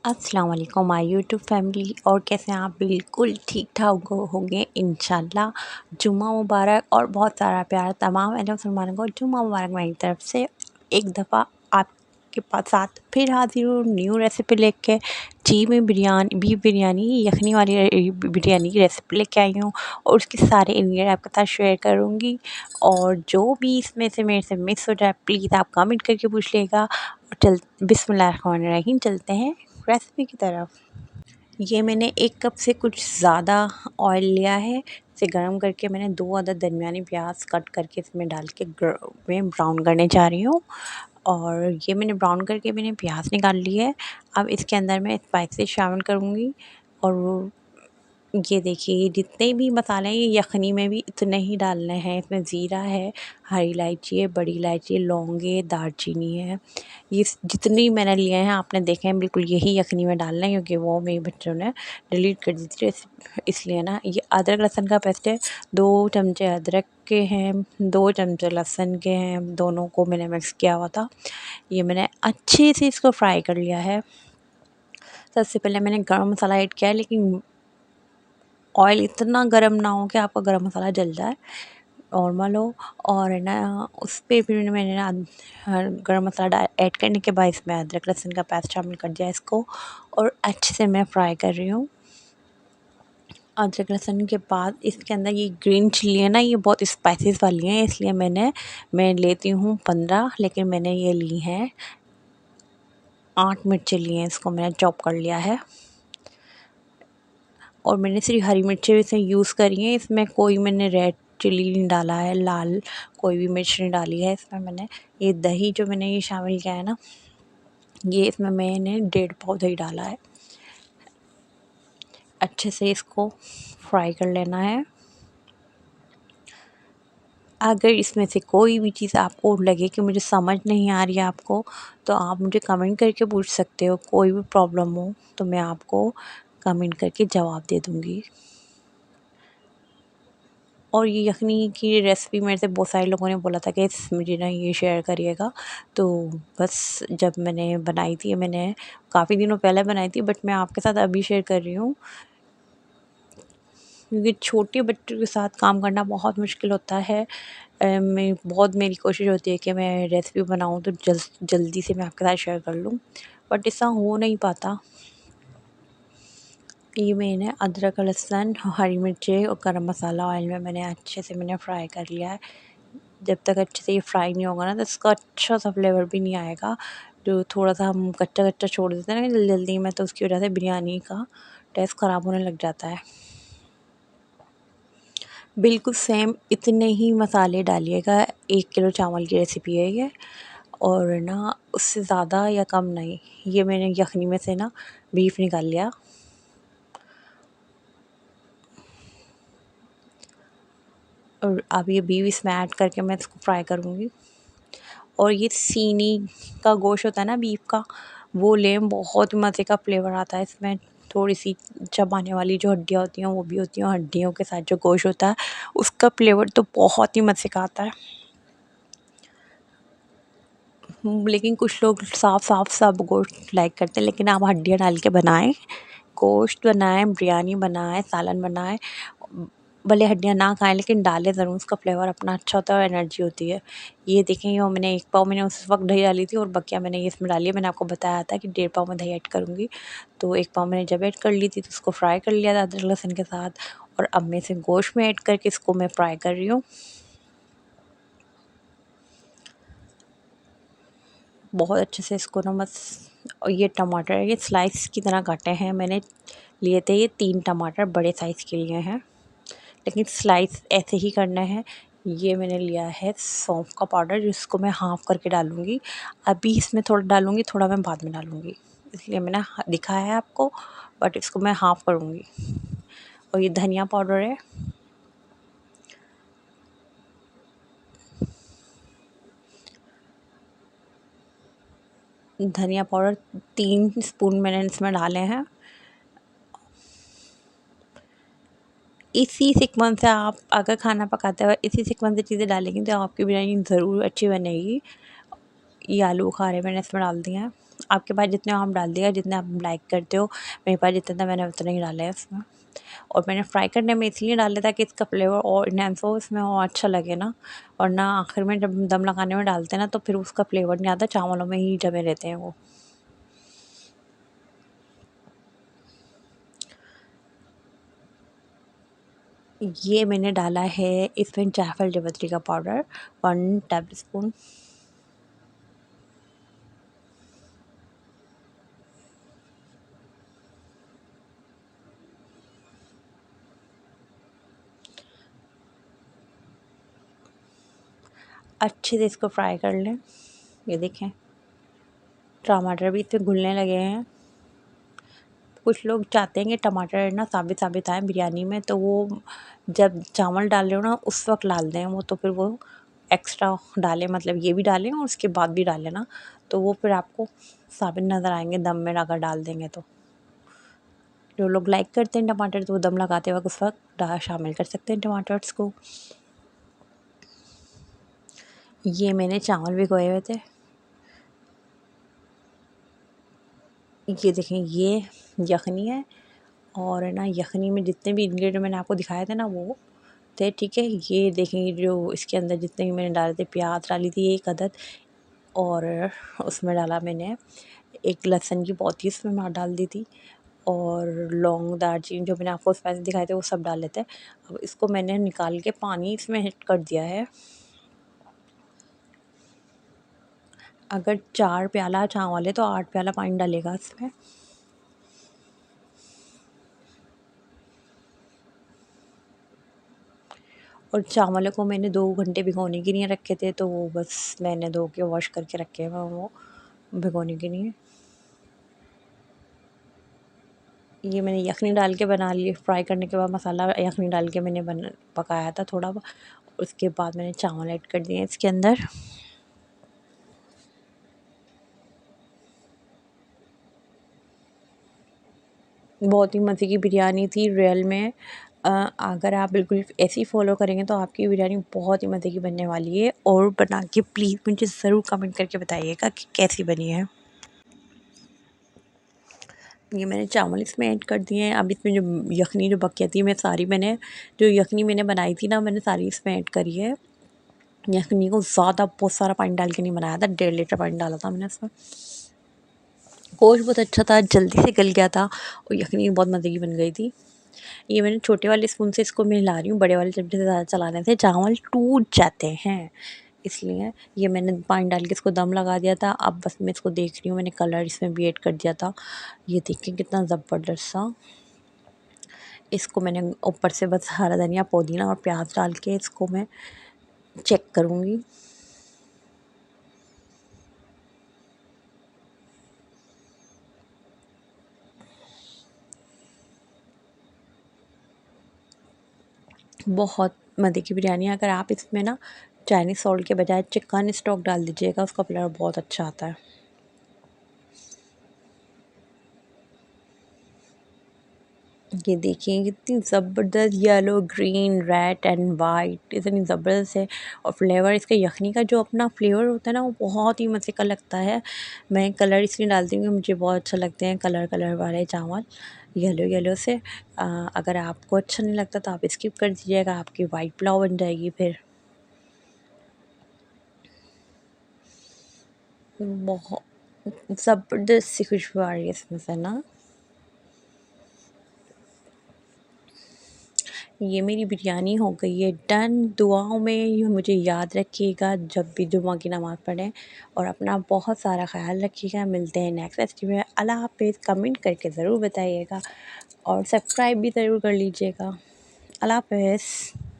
अस्सलाम वालेकुम my YouTube family. और कैसे हैं आप? बिल्कुल ठीक ठाक होंगे इंशाल्लाह। जुम्मा मुबारक और बहुत सारा प्यार तमाम मुसलमानों को। जुम्मा मुबारक मेरी तरफ से। एक दफ़ा आपके पास साथ फिर हाजिर हूँ न्यू रेसिपी लेके। जी मैं बिरयानी बीफ बिरयानी यखनी वाली बिरयानी की रेसिपी लेके आई हूँ और उसके सारे इंग्रेडिएंट आपके साथ शेयर करूँगी। और जो भी इसमें से मेरे से मिस हो जाए प्लीज़ आप कमेंट करके पूछ लेगा। और बिस्मिल्लाहिर्रहमानिर्रहीम, चलते हैं रेसिपी की तरफ। ये मैंने 1 कप से कुछ ज़्यादा ऑयल लिया है। इसे गरम करके मैंने 2 अदद दरमियानी प्याज कट करके इसमें डाल के मैं ब्राउन करने जा रही हूँ। और ये मैंने ब्राउन करके मैंने प्याज निकाल ली है। अब इसके अंदर मैं स्पाइसेस शामिल करूँगी। और ये देखिए जितने भी मसाले हैं ये यखनी में भी इतने ही डालने हैं। इसमें ज़ीरा है, हरी इलायची है, बड़ी इलायची है, लौंग है, दालचीनी है। ये जितनी मैंने लिए हैं आपने देखे हैं बिल्कुल यही यखनी में डालना है, क्योंकि वो मेरे बच्चों ने डिलीट कर दी थी इसलिए ना। ये अदरक लहसुन का पेस्ट है, 2 चमचे अदरक के हैं, 2 चमचे लहसुन के हैं, दोनों को मैंने मिक्स किया हुआ था। ये मैंने अच्छे से इसको फ्राई कर लिया है। सबसे पहले मैंने गरम मसाला ऐड किया है, लेकिन ऑयल इतना गर्म ना हो कि आपका गरम मसाला जल जाए, नॉर्मल हो। और है ना उस पे फिर मैंने ना गरम मसाला ऐड करने के बाद इसमें अदरक लहसुन का पेस्ट शामिल कर दिया इसको। और अच्छे से मैं फ्राई कर रही हूँ। अदरक लहसुन के बाद इसके अंदर ये ग्रीन चिल्ली है ना, ये बहुत स्पाइसेस वाली हैं, इसलिए मैं लेती हूँ 15, लेकिन मैंने ये ली हैं 8 मिर्चें ली हैं। इसको मैंने चॉप कर लिया है। और मैंने सिर्फ हरी मिर्चें इसे यूज़ करी हैं। इसमें कोई मैंने रेड चिल्ली नहीं डाला है, लाल कोई भी मिर्च नहीं डाली है। इसमें मैंने ये दही जो मैंने ये शामिल किया है ना, ये इसमें मैंने 1.5 पाव दही डाला है। अच्छे से इसको फ्राई कर लेना है। अगर इसमें से कोई भी चीज़ आपको लगे कि मुझे समझ नहीं आ रही है आपको, तो आप मुझे कमेंट करके पूछ सकते हो। कोई भी प्रॉब्लम हो तो मैं आपको कमेंट करके जवाब दे दूँगी। और ये यखनी की रेसिपी मेरे से बहुत सारे लोगों ने बोला था कि मुझे ना ये शेयर करिएगा। तो बस जब मैंने बनाई थी, मैंने काफ़ी दिनों पहले बनाई थी, बट मैं आपके साथ अभी शेयर कर रही हूँ, क्योंकि छोटे बच्चों के साथ काम करना बहुत मुश्किल होता है। मेरी कोशिश होती है कि मैं रेसिपी बनाऊँ तो जल्दी से मैं आपके साथ शेयर कर लूँ, बट ऐसा हो नहीं पाता। ये मैंने अदरक लहसुन हरी मिर्चें और गरम मसाला ऑयल में मैंने अच्छे से फ्राई कर लिया है। जब तक अच्छे से ये फ्राई नहीं होगा ना तो इसका अच्छा सा फ्लेवर भी नहीं आएगा। जो थोड़ा-सा हम कच्चा-कच्चा छोड़ देते हैं ना जल्दी-जल्दी में, तो उसकी वजह से बिरयानी का टेस्ट ख़राब होने लग जाता है। बिल्कुल सेम इतने ही मसाले डालिएगा। 1 किलो चावल की रेसिपी है ये। और ना उससे ज़्यादा या कम नहीं। ये मैंने यखनी में से ना बीफ निकाल लिया। और अब ये बीफ इसमें ऐड करके मैं इसको फ्राई करूँगी। और ये सीनी का गोश्त होता है ना बीफ का, वो लें, बहुत मज़े का फ्लेवर आता है इसमें। थोड़ी-सी चबाने वाली जो हड्डियाँ होती हैं वो भी होती हैं, और हड्डियों के साथ जो गोश्त होता है उसका फ्लेवर तो बहुत ही मज़े का आता है। लेकिन कुछ लोग साफ-साफ सब गोश्त लाइक करते हैं, लेकिन आप हड्डियाँ डाल के बनाएँ, गोश्त बनाएँ, बिरयानी बनाएँ, सालन बनाएँ, भले हड्डियाँ ना खाएँ लेकिन डालें ज़रूर, उसका फ्लेवर अपना अच्छा होता है और एनर्जी होती है। ये देखें, ये मैंने 1 पाव मैंने उस वक़्त दही डाली थी और बकिया मैंने ये इसमें डाली है। मैंने आपको बताया था कि 1.5 पाव मैं दही ऐड करूँगी, तो 1 पाव मैंने जब ऐड कर ली थी तो उसको फ्राई कर लिया था अदरक लहसुन के साथ। और अब मैं इसे गोश्त में ऐड करके इसको मैं फ्राई कर रही हूँ। बहुत अच्छे से इसको ना बस। और ये टमाटर ये स्लाइस की तरह काटे हैं मैंने। लिए थे ये 3 टमाटर बड़े साइज़ के लिए हैं, लेकिन स्लाइस ऐसे ही करना है। ये मैंने लिया है सौंफ का पाउडर, जिसको मैं हाफ़ करके डालूँगी। अभी इसमें थोड़ा डालूँगी, थोड़ा मैं बाद में डालूँगी, इसलिए मैंने दिखाया है आपको, बट इसको मैं हाफ़ करूँगी। और ये धनिया पाउडर है। धनिया पाउडर 3 स्पून मैंने इसमें डाले हैं। इसी सीक्वेंस से आप अगर खाना पकाते हुए इसी सीक्वेंस से चीज़ें डालेंगी तो आपकी बिरयानी ज़रूर अच्छी बनेगी। ये आलू बुखारे मैंने इसमें डाल दिए हैं। आपके पास जितने हो आप डाल दिएगा, जितने आप लाइक करते हो। मेरे पास जितना था मैंने उतना ही डाला है इसमें। और मैंने फ्राई करने में इसलिए डाला ताकि इसका फ्लेवर और इनहेंस हो इसमें और अच्छा लगे ना। और ना आखिर में जब दम लगाने में डालते हैं ना तो फिर उसका फ्लेवर नहीं आता, चावलों में ही जमे रहते हैं वो। ये मैंने डाला है इसमें जायफल जावित्री का पाउडर 1 टेबलस्पून। अच्छे से इसको फ्राई कर लें। ये देखें टमाटर भी इसमें घुलने लगे हैं। कुछ लोग चाहते हैं कि टमाटर ना साबित साबित आए बिरयानी में, तो वो जब चावल डाल रहे हो ना उस वक्त डाल दें वो, तो फिर वो एक्स्ट्रा डालें, मतलब ये भी डालें और उसके बाद भी डालें ना, तो वो फिर आपको साबित नज़र आएंगे दम में अगर डाल देंगे तो। जो लोग लाइक करते हैं टमाटर तो वो दम लगाते वक्त उस वक्त शामिल कर सकते हैं टमाटर्स को। ये मैंने चावल भिगोए हुए थे। ये देखें ये यखनी है, और है ना यखनी में जितने भी इंग्रेडिएंट मैंने आपको दिखाए थे ना वो थे, ठीक है। ये देखें जो इसके अंदर जितने भी मैंने डाले थे, प्याज डाली थी 1 अदद, और उसमें डाला मैंने एक लहसुन की पौती उसमें मैं डाल दी थी, और लौंग दालचीनी जो मैंने आपको स्पाइस दिखाए थे वो सब डाल लेते हैं। अब इसको मैंने निकाल के पानी इसमें ऐड कर दिया है। अगर 4 प्याला चावल है तो 8 प्याला पानी डालेगा इसमें। और चावलों को मैंने 2 घंटे भिगोने के लिए रखे थे, तो वो बस मैंने धो के वॉश करके रखे हैं वो भिगोने के लिए। ये मैंने यखनी डाल के बना ली, फ्राई करने के बाद मसाला यखनी डाल के मैंने पकाया था थोड़ा। उसके बाद मैंने चावल ऐड कर दिए इसके अंदर। बहुत ही मज़े की बिरयानी थी रियल में। अगर आप बिल्कुल ऐसे ही फॉलो करेंगे तो आपकी बिरयानी बहुत ही मज़े की बनने वाली है। और बना के प्लीज़ मुझे ज़रूर कमेंट करके बताइएगा कि कैसी बनी है। ये मैंने चावल इसमें ऐड कर दिए हैं। अब इसमें जो यखनी जो बकी थी मैं सारी मैंने जो यखनी मैंने बनाई थी ना मैंने सारी इसमें ऐड करी है। यखनी को ज़्यादा बहुत सारा पानी डाल के नहीं बनाया था, 1.5 लीटर पानी डाला था मैंने इसमें। गोश्त बहुत अच्छा था, जल्दी से गल गया था और यखनी बहुत मज़े की बन गई थी। ये मैंने छोटे वाले स्पून से इसको मैं हिला रही हूँ, बड़े वाले चमचे से ज़्यादा चलाने से चावल टूट जाते हैं, इसलिए। ये मैंने पानी डाल के इसको दम लगा दिया था। अब बस मैं इसको देख रही हूँ, मैंने कलर इसमें भी ऐड कर दिया था। ये देखिए कितना ज़बरदस्त सा। इसको मैंने ऊपर से बस हरा धनिया पुदीना और प्याज डाल के इसको मैं चेक करूँगी। बहुत मज़े की बिरयानी है। अगर आप इसमें ना चाइनीज़ सॉल्ट के बजाय चिकन स्टॉक डाल दीजिएगा, उसका फ्लेवर बहुत अच्छा आता है। ये देखिए कितनी ज़बरदस्त yellow green red and white इतनी ज़बरदस्त है। और फ्लेवर इसका यखनी का जो अपना फ्लेवर होता है ना वो बहुत ही मज़े का लगता है। मैं कलर इसलिए डालती हूँ कि मुझे बहुत अच्छा लगते हैं कलर कलर वाले चावल येलो येलो से। अगर आपको अच्छा नहीं लगता तो आप स्किप कर दीजिएगा, आपकी वाइट पुलाव बन जाएगी फिर। बहुत ज़बरदस्त सी खुशबू आ रही है इसमें से ना। ये मेरी बिरयानी हो गई है डन। दुआओं में ये मुझे याद रखिएगा जब भी जुम्मा की नमाज़ पढ़ें, और अपना बहुत सारा ख्याल रखिएगा। मिलते हैं नेक्स्ट रेसिपी में। अल्लाह हाफ़िज़। कमेंट करके ज़रूर बताइएगा और सब्सक्राइब भी ज़रूर कर लीजिएगा। अल्लाह हाफ़िज़।